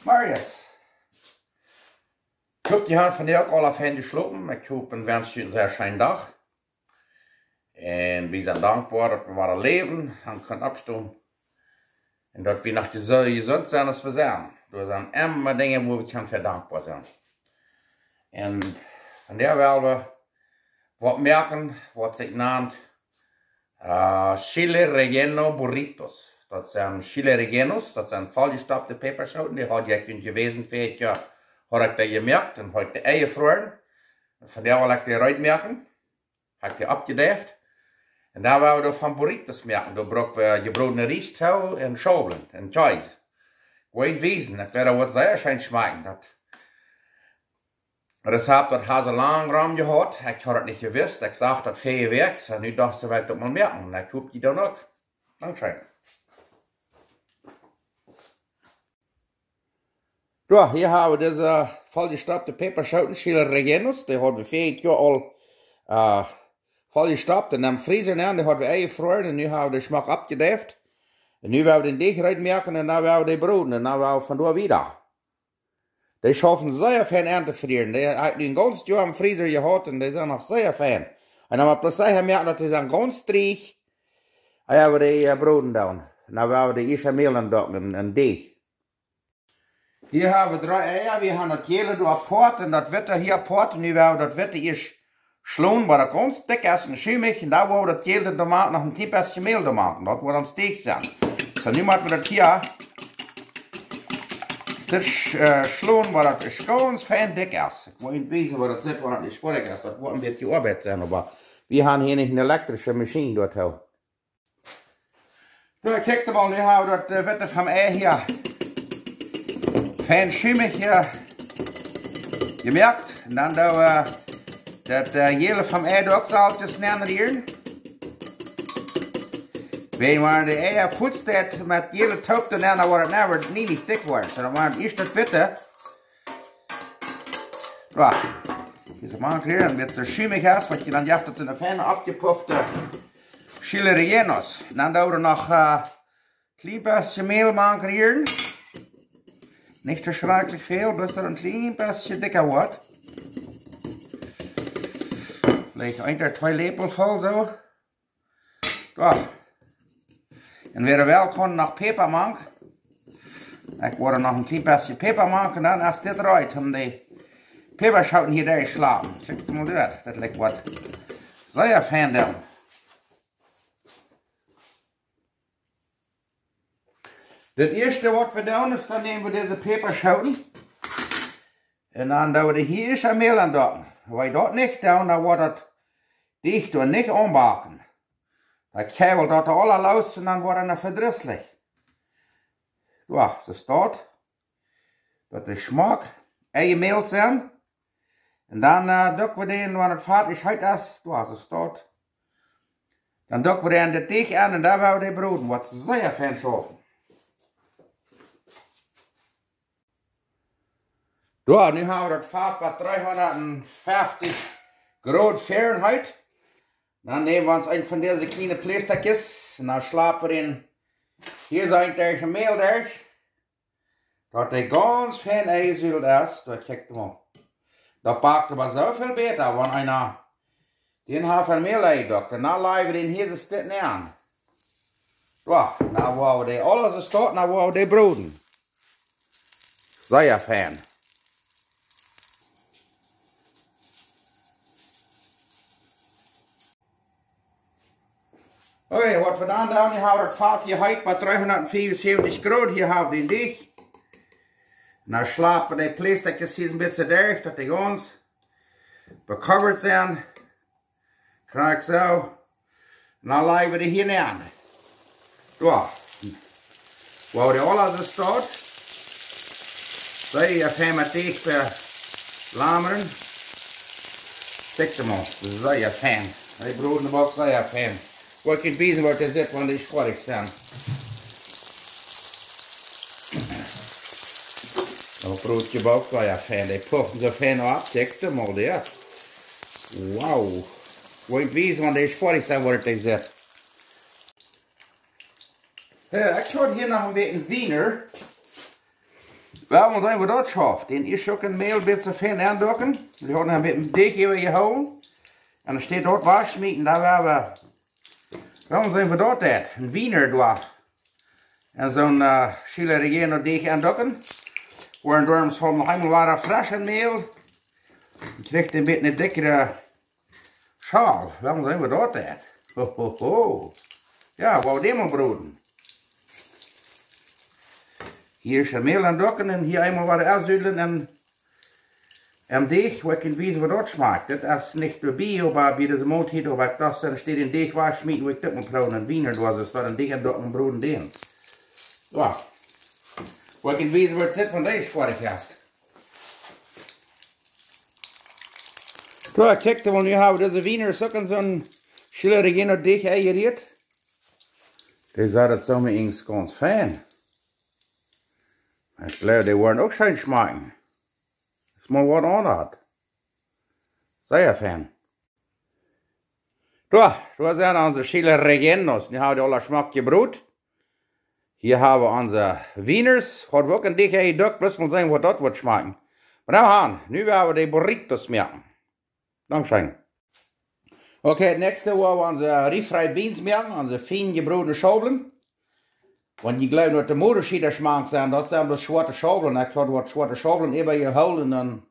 Marius. Ik hoop je hand vandaag al af gesloten. Ik hoop en wens je een zeer schönen dag. En we zijn dankbaar dat we waren leven en kunnen opstaan. En dat we nog gezond zijn als we zijn. Er zijn immer dingen waar we voor dankbaar zijn. En vandaar willen we wat merken, wat zich naam CHILE RELLENO BURRITOS. Dat zijn CHILE RELLENO's, dat zijn voljeschtupte päppaschoten. Die had je kunt gewesen voor jaar. Had ik dat gemerkt en had ik de eieren vroren. Vandaar wil ik die eruit merken. Had ik die opgedeft. En daar willen we van burritos merken. Daar broken we gebroden rijst en schobelen en cheese. Goed wezen. Ik weet dat wat zeer schijn smaken. Dat recept dat had ze lang ram gehad. Ik had het niet gewist. Ik zag dat 4 weken. En nu dacht ze wel dat mal merken. En ik hoop die dan ook. Dankzij. Ja, hier hebben we deze voljeschtupte päppaschoten, CHILE RELLENO's. Die hadden we 4 jaar al volgestopt en dan vriezer neer. Die hadden we eingefroren en nu hebben we de smaak opgedeft. En nu willen we den deeg eruit merken en dan willen we die broden en dan willen we vandoor weer. Die schaffen zeer fijn aan te frieren. Die hebben nu een ganz jaar im vriezer gehad en die zijn nog zeer fijn. En dan hebben we precies merken dat die zijn ganz trieg. En dan hebben we die broden doen. En dan willen we die eerst meel aan doen, een deeg. Hier hebben we 3 eieren, we gaan het gele door poort en dat witte hier poort. En nu willen we dat witte eerst slaan, waar dat ganz dik is en schuimig. En dan willen we dat gele tomaat nog een klein beetje meel door maken. Dat wordt dan steek zijn. Dus nu maken we dat hier slaan, waar dat ganz fijn dik is. Ik moet niet weten waar dat zit, waar dat niet sporrig is. Dat wordt een beetje arbeid zijn, maar we gaan hier niet een elektrische machine door houden. Nou, kijk dan mal, nu hebben we dat witte van ei hier. Fijn schuimig gemerkt. En dan doen we dat gele van ei ook zaaltjes sneller hier. Weet waar de eier goed staat met gele toop en dan wordt het niet dik wordt. Dan wordt het eerst het witte. Ja, deze maakt hier een beetje schuimig is, wat je dan jaagt het in een fijne opgepufte CHILE RELLENO's. En dan doen we nog een klein beetje meel maken hier. Nicht verschrikkelijk veel, bis er een klein beetje dikker wordt. Vielleicht 1 oder 2 lepel vol zo. Ja. En weer wel gewoon nog peper maken. Ik word er nog een klein beetje peper maken en dan is dit eruit om die peperschoten hier te slaan. Kijk maar door, dat lijkt wat zeer fijn dan. Het eerste wat we doen is, dan nemen we deze päppaschoten. En dan doen we hier eens een meel aan doen. Als je dat niet doen, dan wordt het dicht en niet aanbakken. Dan krijgen we dat alle los en dan wordt het verdrisselijk. Ja, zo staat. Dat de smaak eigen zijn. En dan dokken we die, wanneer het fertig is, ja, zo staat. Dan dokken we die in de deeg aan en dan willen we die broden, wat zeer fijn schaffen. Ja, nu hebben we dat vat bij 350 graden Fahrenheit. Dan nemen we ons een van deze kleine plasticjes. En dan slapen we in. Hier is eigenlijk een meel durch. Dat die ganz fijn eizult is. Dat kijkt mal. Dat pakt maar zoveel beter. Want einer den heeft een meel eingedockt. En dan leggen we den hier zo neer aan. Ja, dan worden we die alles starten. Dan worden we die broden. Zeer fijn. Oké, wat we dan doen, hier hebben we het vat hier uit bij 375 graden. Hier hebben we den deeg. Dan slapen we die plasticjes hier een beetje durch, dat die ganz becoverd zijn. Krijg zo. En dan leggen we die hier neer. Ja. Waar die alles zo staat. Zie je fijn met deeg lameren. Kijk hem al, zeer fijn. Die broden ook zeer fijn. Wat je wezen wordt is dit, want die sporrig zijn. Dat broodje ook zeer fijn. Die puffen zo fijn op. Kijk hem al daar. Wauw. Wat je wezen, want die sporrig zijn wordt het zit. Ik had hier nog een beetje wiener. Wel, we zijn we dat schaf. Den is ook een meel een beetje fijn aandokken. We gaan een beetje deeg even gehouden. En er staat ook wasmieten, daar waar we zijn we dat uit. Een wiener door. En zo'n CHILE RELLENO deeg aandokken. Waardoor we nog helemaal waren fris en meel. Je krijgt een beetje een dikkere schaal. Waarom zijn we dat uit? Ho ho ho. Ja, wou die maar broden. Hier is een meel aan dokken en hier eenmaal wat uitzuddelen en deeg, wat je weet wat dat smaakt. Dat is niet de bio, maar bij deze maaltijd, of ik dat er steeds in deeg was, smieten we dat met broden en wiener, dus er staat een deeg en dokken en broden in. Ja. Wat je weet wat zit van deze voor de gast. Ja, kijk, dan nu hebben we deze wiener zoeken zo'n CHILE RELLENO deeg eigereerd. Die zei dat zo met eens ganz fijn. Ik geloof, die worden ook schön smaken. Dat is maar wat anders. Sehr fijn. Da zijn onze CHILE RELLENO's. Nu hebben we alle smakje brood. Hier hebben we onze wieners. Gaat we ook een dikke gedok, plus mal sehen, wat dat wordt smaken. Maar nou nu werden we die burritos maken. Dankeschön. Okay, het nächste waar we onze refried beans maken, onze fijn gebroedene schobelen. Want je gelooft dat de moederschieder smaak zijn, dat zijn de zwarte schobelen. Ik had wat zwarte schobelen even gehouden en dan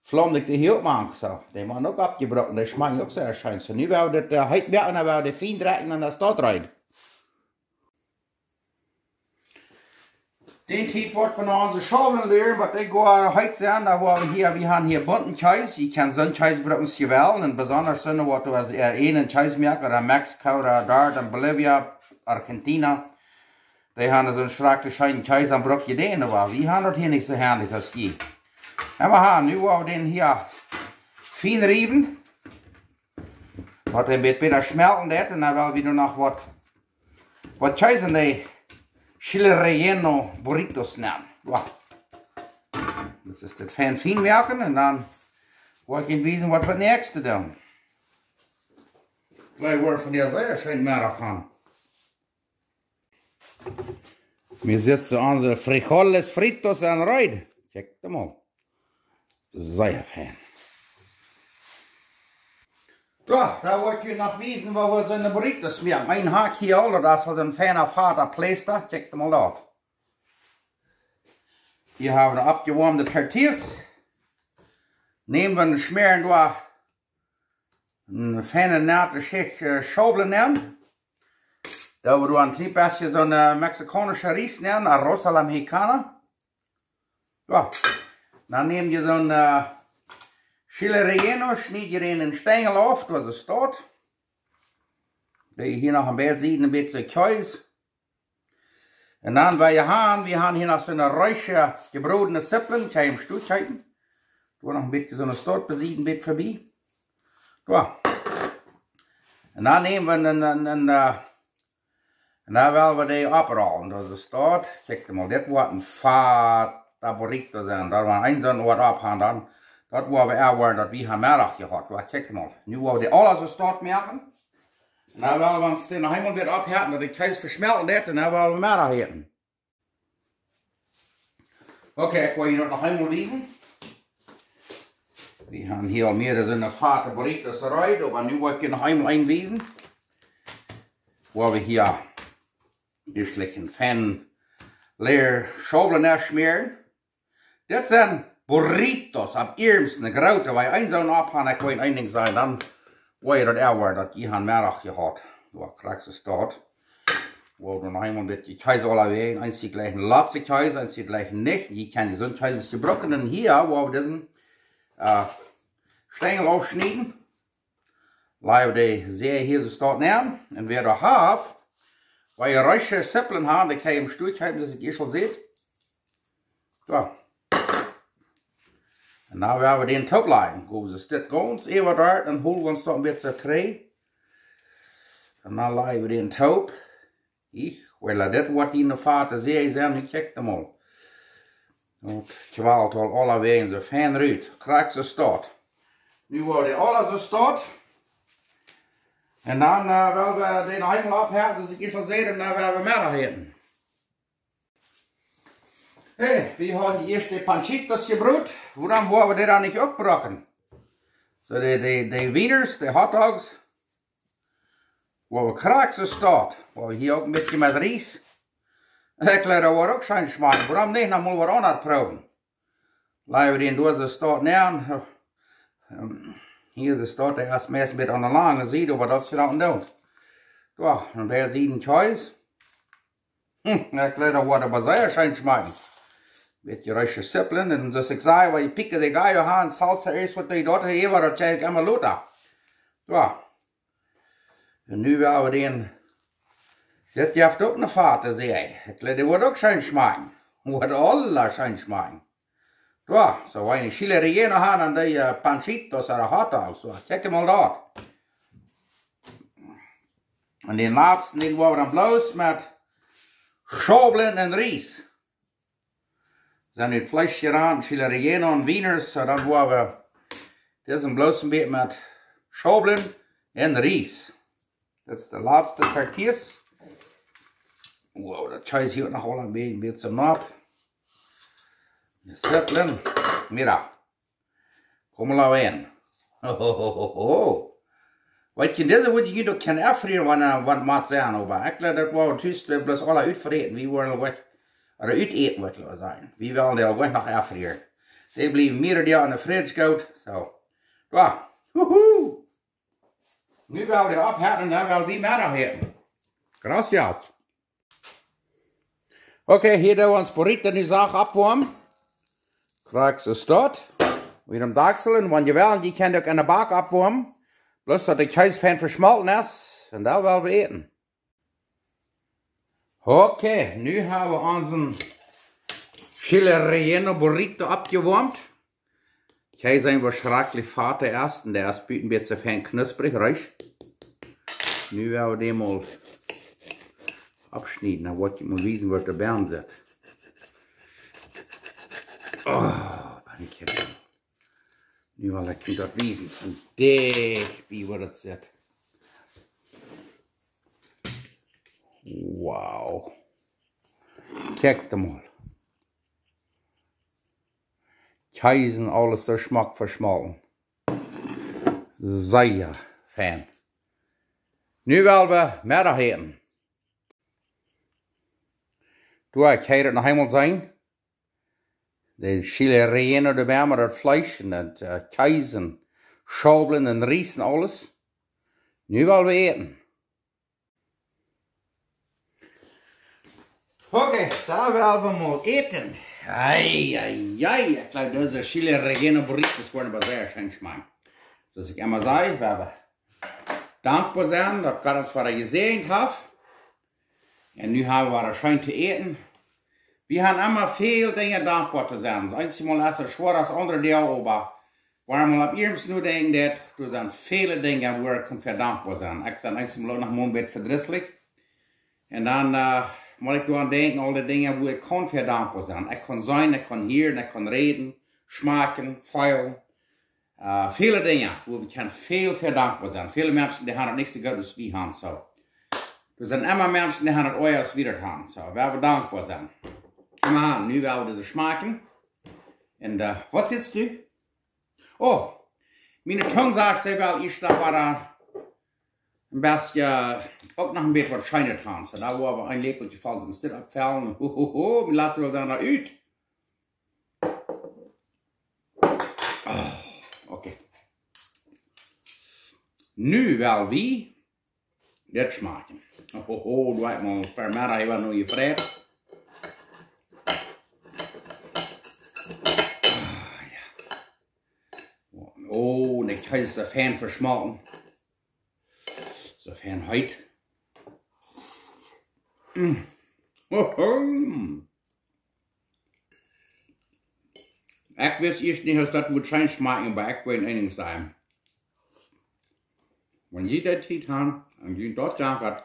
vlam ik die hier ook maken. So, die waren ook abgebrochen, die smaken ook sehr schön. So, nu werden we dat heet werken en dan werden we fijn trekken en dat staat eruit. Den tijd wordt van onze schobelen leren, wat ik ga heute zijn, dat we hebben hier bunten Käse. Je kan zo'n Käse broken wel, en besonders zo'n wat we als een Käse merken, oder Mexico, oder daar, dan Bolivia, Argentina. Die hebben zo'n schrakte schijne Käse aan brokje den, aber we hebben dat hier niet zo herrlich als die. En we gaan nu we den hier fijn rieven. Wat een beetje beter smelten dat, en dan willen we er nog wat Käse in die CHILE RELLENO burritos nemen. Wow. Dat is het fijn werken en dan wil ik je wijzen wat we het nächste doen. Gleich wordt van hier zeer schön middag gaan. Wir setzen onze frijoles fritos aan rijden. Kijk hem al. Zeer fijn. Ja, daar wil ik je nog wijzen waar we zo'n burritos maken. Mijn haak hier al, dat is een fijne vader pleister. Kijk hem al uit. Hier hebben we de opgewarmde tortillas. Nemen we een smeren door een fijne nate schicht schobelen in. Daar we een klein beetje zo'n Mexicanische rijst nemen, arroz a la mexicana. Ja, dan neem je zo'n CHILE RELLENO, schnijd je in een stengel af, zoals het staat. Dat je hier nog een beetje ziet, een beetje Käse. En dan bij je haan, we hebben hier nog zo'n ruische gebrodene sippelen, kan je hem stoot kijken. Doe nog een beetje zo'n stoot beziet, een beetje voorbij. Ja. En dan nemen we en dan willen we die oprollen, dus het staat. Kijk maar, dit wordt een vata burrito zijn. Daar we een zo'n wat opgaan dan. Dat waar we er dat we hebben middag gehad. Kijk maar, nu willen we die alles zo staat maken. En dan willen we ons nog helemaal weer ophetten, dat de Käse versmelten dit en dan willen we middag eten. Oké, ik wil je nog helemaal wijzen. We hebben hier al meer dan een vata burritos eruit, maar nu wil ik je nog helemaal inwijzen. Waar we hier dus een fijn leer schobelen smeren. Dit zijn burritos op eerste grootte, waar je een zo'n opgaan, ik wil één ding zeggen, dan wil je dat er dat je een middag gehad. Waar krijg je staat. Waar we nog eenmaal dit je Käse alle eins die gleich een laatste Käse, eins die gleich nicht. Je kan die zo'n Käse gebroken en hier, waar we diesen stengel aufschneiden. Laten we die zeer hier zo staat nemen. En weer de half, waar je ruische sippelen hebben, dan kan je hem stoot hebben, dus ik hier schon ziet. Zo. En nu gaan we den top leggen. Gaan we dit ganz even daar, dan holen we ons toch een beetje tree. En dan leggen we den top. Ik wil dit wat in de vaten zeer zijn, nu kijk hem al. Het kwalt al alle wegen zo fijn uit. Krijg ze staat. Nu wordt die alles zo staat. En dan willen we den helemaal ophetten, dus ik zal zeggen, dan willen we middag eten. Hey, wir haben die erste Panchitos gebrüht. Warum wollen wir die dann nicht abbrocken? So, die Wieners, die Hotdogs, wo wir kraxen steht, wo wir hier auch ein bisschen mit Reis. Ich glaube, da war auch schön schmecken. Warum nicht noch mal was anderes proben? Lassen wir den durch den Stadt nähern. Hier ist der Stadt, der erst meist mit an der langen Seite, aber das ist ja auch nicht. Ja, und der sieht ein Käse. Ich glaube, da war aber sehr schön schmecken. Mit die reiche Sippeln, und das ich sage, weil ich picke die Geier an, Salsa ist, was die dort hier war, das zeige ich immer Luther. Ja. Und nu werden wir den, das gibt auch eine Fahrt, sehe ich. Ich glaube, der wird auch schön schmecken. Wird alle schön schmecken. Ja, so wenn ich Chile Relleno habe, an die Panchitos oder Hotdogs, so, check mal dort. Und den letzten, den wollen wir dann bloß mit Schobeln und Reis. Zijn het Fleischchen ran, Chile Relleno und Wieners, so dann wollen wir diesen bloß ein bisschen mit Schobeln und Reis. Das ist der letzte Tortillas. Wow, das Scheiß hier noch ein bisschen ab. Die Sippeln, mira. Komm mal rein. Weißt du, diese würde ich doch kein erfrieren, wenn man sagen, aber ich glaube, das war tüst, bloß alle uitverreten, wie wollen wir oder uiteten, wat ik zeggen. Wie willen die al weg nog erfrieren. Die blijven meer die aan de fridge goud. Zo. Ja. Woehoe. Nu willen die ophetten en dan willen we meer ophetten. Gracias. Oké, hier doen we ons burrito nu zacht opwarmen. Krijg ze start. Weer een dakselen. Want je wil, die kan ook in de bak opwarmen. Bloß dat de kaas fan verschmolten is. En dan willen we eten. Okay, nu haben wir unseren Chile Relleno Burrito abgewärmt. Ich habe einen schrecklich Vater erst, und der ist ein bisschen fein knusprig, reich. Nu werden wir den mal abschneiden, dann wollte ich mal wissen, was der Bern sieht. Oh, Bannchen. Nu will ich das wissen, von dich, wie wir das sieht. Wow. Kijk mal. Käisen, alles der Geschmack verschmolten. Sehr fein. Nu wollen wir mehr haben. Du, ich kann das noch einmal sagen. Den Chile Relleno dabei mit das Fleisch und das Käisen, Schobeln und Riesen alles. Nu wollen wir eten. Okay, da werden wir mal eten. Ich glaube, das ist Chile Relleno Burritos worden aber sehr schön schmecken. So, ich immer sage, wir dankbar sein, dass Gott uns wieder gesehen hat. Und nun haben wir schön zu eten. Wir haben immer viele Dinge dankbar zu sein. Das einzige Mal ist es schwer als andere Dinge, aber wenn wir ab ihrem nur denken, du sind viele Dinge, wo wir für dankbar sein. Ich sage einzige Mal noch mal ein bisschen verdrisslich. Und dann, muss ich daran denken, alle Dinge, wo ich kann für dankbar sein. Ich kann sein, ich kann hören, ich kann reden, schmecken, feiern. Viele Dinge, wo wir viel für dankbar sein. Viele Menschen, die haben nicht so gut als wir haben. So. Wir sind immer Menschen, die haben es euer als wir haben. So, wir werden dankbar sein. Komm mal an, nu werden wir das schmecken. Und was sitzt du? Oh, meine Tongue sagt sehr wel, ich da war ein bisschen, auch noch ein bisschen was Scheine dran. So, da wo aber ein Lepelchen fallen, sonst das abfallen. Wir lassen wir dann noch uit. Okay. Nu wel wie dit schmecken. Du hebt me vanmiddag even nog gevraagd. Oh, ik ga zo fijn versmalten. Zo fijn heute. Ik wist eerst niet of dat would zijn smaken, maar ik weet één zijn. Wenn Sie das ziet haben und Sie dort sagen,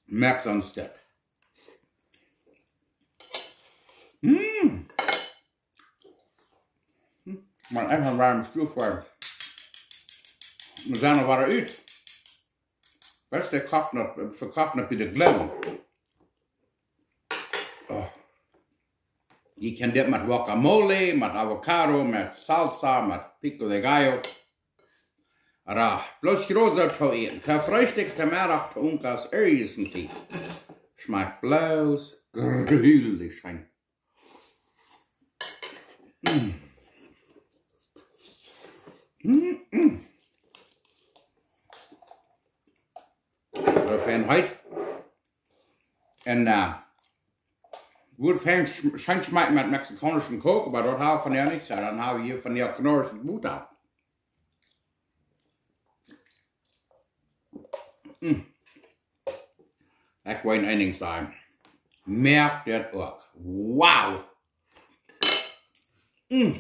merkt sonst das. Maar echt een warme stoel voor. We zijn er waar uit. Best de kracht nog, verkracht nog bij de glow. Je kan dit met guacamole, met avocado, met salsa, met pico de gallo. Aber bloß großer zu eten. Der Frühstück, der Mittag, der Unkas, Essen tief. Schmeckt bloß grülich sein. So für heute. Und gut scheint schmeckt mit mexikanischen Koch, aber dort habe ich von ja nichts. Dann habe ich hier von der knorrischen Butter. Ich wollte ein Ding sagen. Merkt das auch. Wow! Mm.